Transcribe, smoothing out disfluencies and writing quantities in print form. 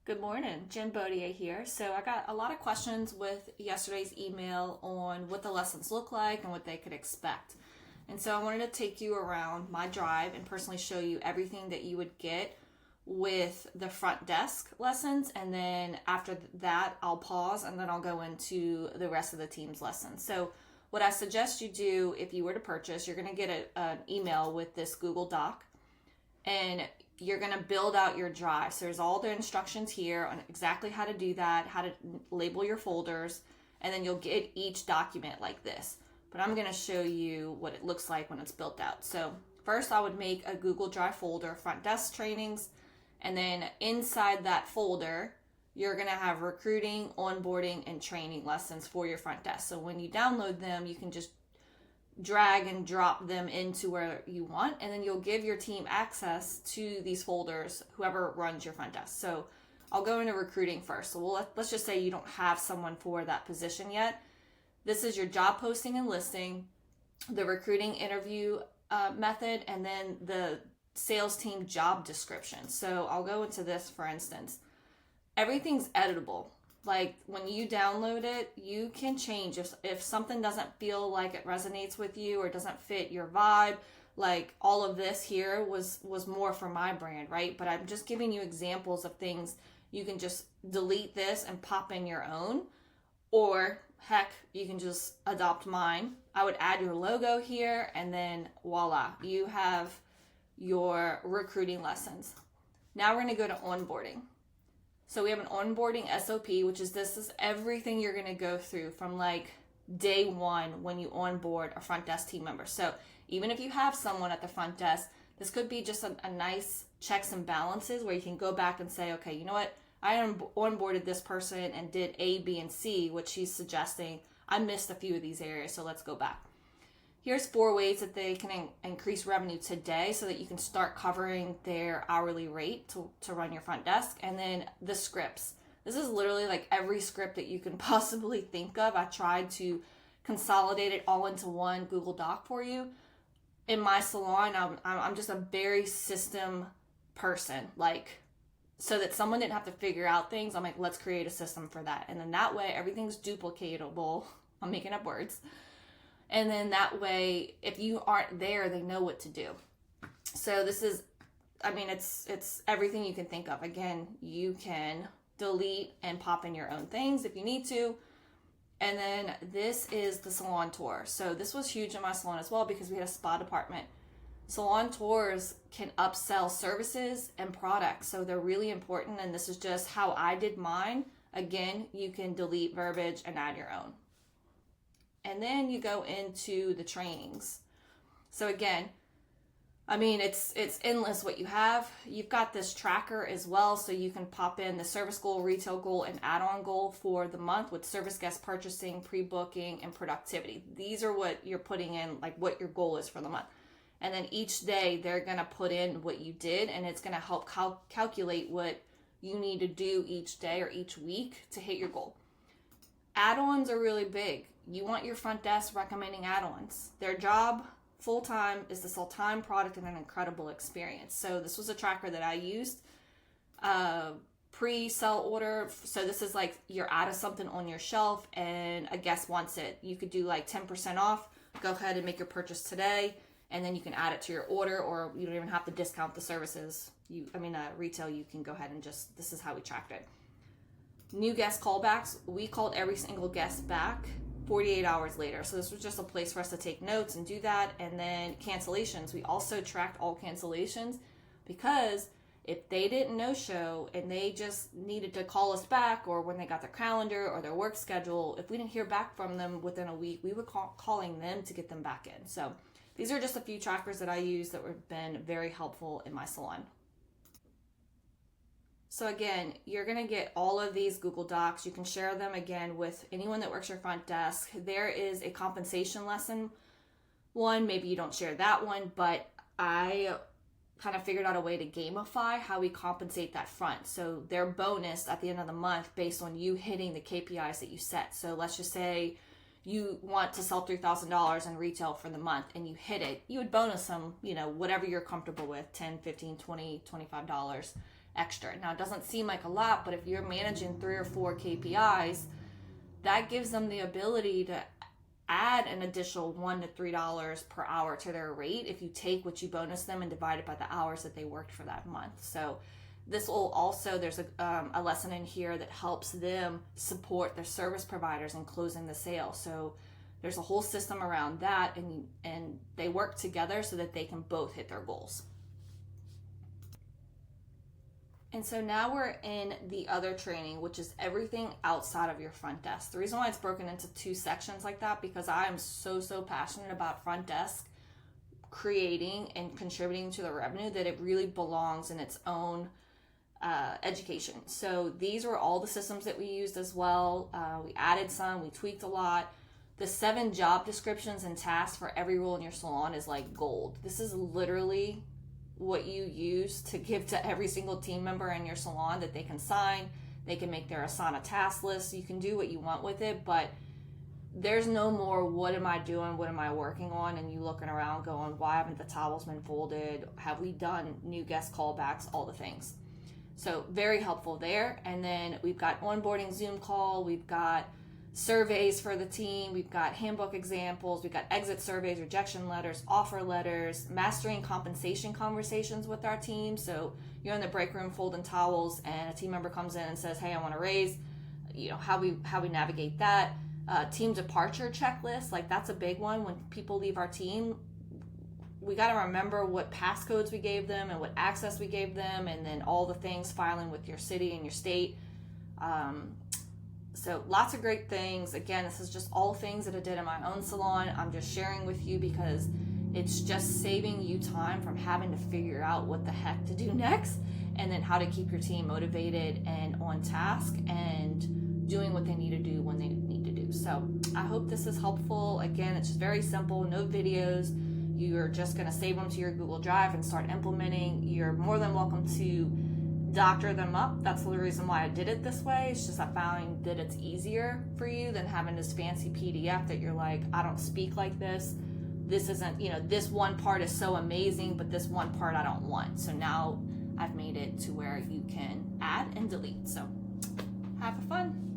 Good morning, Jen Bodier here. So I got a lot of questions with yesterday's email on what the lessons look like and what they could expect. And so I wanted to take you around my drive and personally show you everything that you would get with the front desk lessons. And then after that, I'll pause and then I'll go into the rest of the team's lessons. So what I suggest you do if you were to purchase, you're going to get an email with this Google Doc. And you're going to build out your drive. So there's all the instructions here on exactly how to do that, how to label your folders, and then you'll get each document like this. But I'm going to show you what it looks like when it's built out. So first I would make a Google Drive folder, front desk trainings, and then inside that folder, you're going to have recruiting, onboarding, and training lessons for your front desk. So when you download them, you can just drag and drop them into where you want, and then you'll give your team access to these folders, whoever runs your front desk. So I'll go into recruiting first. So let's just say you don't have someone for that position yet. This is your job posting and listing, the recruiting interview method, and then the sales team job description. So I'll go into this, for instance. Everything's editable. Like when you download it, you can change if something doesn't feel like it resonates with you or doesn't fit your vibe. Like all of this here was more for my brand, right? But I'm just giving you examples of things. You can just delete this and pop in your own, or heck, you can just adopt mine. I would add your logo here, and then voila, you have your recruiting lessons. Now we're going to go to onboarding. So we have an onboarding SOP, which is this is everything you're going to go through from like day one when you onboard a front desk team member. So even if you have someone at the front desk, this could be just a nice checks and balances where you can go back and say, okay, you know what? I onboarded this person and did A, B, and C, which she's suggesting. I missed a few of these areas, so let's go back. Here's 4 ways that they can increase revenue today so that you can start covering their hourly rate to run your front desk. And then the scripts. This is literally like every script that you can possibly think of. I tried to consolidate it all into one Google Doc for you. In my salon, I'm just a very system person. Like, so that someone didn't have to figure out things, I'm like, let's create a system for that. And then that way, everything's duplicatable. I'm making up words. And then that way, if you aren't there, they know what to do. So this is, I mean, it's everything you can think of. Again, you can delete and pop in your own things if you need to. And then this is the salon tour. So this was huge in my salon as well because we had a spa department. Salon tours can upsell services and products. So they're really important. And this is just how I did mine. Again, you can delete verbiage and add your own. And then you go into the trainings. So again, I mean, it's endless what you have. You've got this tracker as well, so you can pop in the service goal, retail goal, and add-on goal for the month with service guest purchasing, pre-booking, and productivity. These are what you're putting in, like what your goal is for the month. And then each day they're going to put in what you did, and it's going to help calculate what you need to do each day or each week to hit your goal. Add-ons are really big. You want your front desk recommending add-ons. Their job full-time is to sell time, product, and an incredible experience. So this was a tracker that I used. Pre-sell order. So this is like you're out of something on your shelf and a guest wants it. You could do like 10% off. Go ahead and make your purchase today, and then you can add it to your order, or you don't even have to discount the services. Retail, you can go ahead and just, this is how we tracked it. New guest callbacks. We called every single guest back 48 hours later. So this was just a place for us to take notes and do that. And then cancellations. We also tracked all cancellations because if they didn't no-show and they just needed to call us back, or when they got their calendar or their work schedule, if we didn't hear back from them within a week, we were calling them to get them back in. So these are just a few trackers that I use that have been very helpful in my salon. So again, you're going to get all of these Google Docs. You can share them again with anyone that works your front desk. There is a compensation lesson one. Maybe you don't share that one, but I kind of figured out a way to gamify how we compensate that front. So they're bonus at the end of the month based on you hitting the KPIs that you set. So let's just say you want to sell $3,000 in retail for the month and you hit it. You would bonus them, whatever you're comfortable with, $10, $15, $20, $25. extra. Now, it doesn't seem like a lot, but if you're managing 3 or 4 KPIs, that gives them the ability to add an additional $1 to $3 per hour to their rate if you take what you bonus them and divide it by the hours that they worked for that month. So this will also, there's a lesson in here that helps them support their service providers in closing the sale. So there's a whole system around that, and they work together so that they can both hit their goals. And so now we're in the other training, which is everything outside of your front desk. The reason why it's broken into 2 sections like that, because I am so passionate about front desk creating and contributing to the revenue that it really belongs in its own education. So these were all the systems that we used as well. We added some, we tweaked a lot. The 7 job descriptions and tasks for every role in your salon is like gold. This is literally what you use to give to every single team member in your salon that they can sign. They can make their Asana task list. You can do what you want with it, but there's no more what am I doing, what am I working on, and you looking around going, why haven't the towels been folded? Have we done new guest callbacks? All the things. So very helpful there. And then we've got onboarding Zoom call, we've got surveys for the team, we've got handbook examples, we've got exit surveys, rejection letters, offer letters, mastering compensation conversations with our team. So you're in the break room folding towels and a team member comes in and says, hey, I want to raise, how we navigate that. Team departure checklist, like that's a big one. When people leave our team, we got to remember what passcodes we gave them and what access we gave them, and then all the things, filing with your city and your state. So lots of great things. Again, this is just all things that I did in my own salon. I'm just sharing with you because it's just saving you time from having to figure out what the heck to do next, and then how to keep your team motivated and on task and doing what they need to do when they need to do. So I hope this is helpful. Again, it's just very simple, no videos. You're just going to save them to your Google Drive and start implementing. You're more than welcome to doctor them up. That's the reason why I did it this way. It's just I found that it's easier for you than having this fancy PDF that you're like, I don't speak like this. This isn't, this one part is so amazing, but this one part I don't want. So now I've made it to where you can add and delete. So have fun.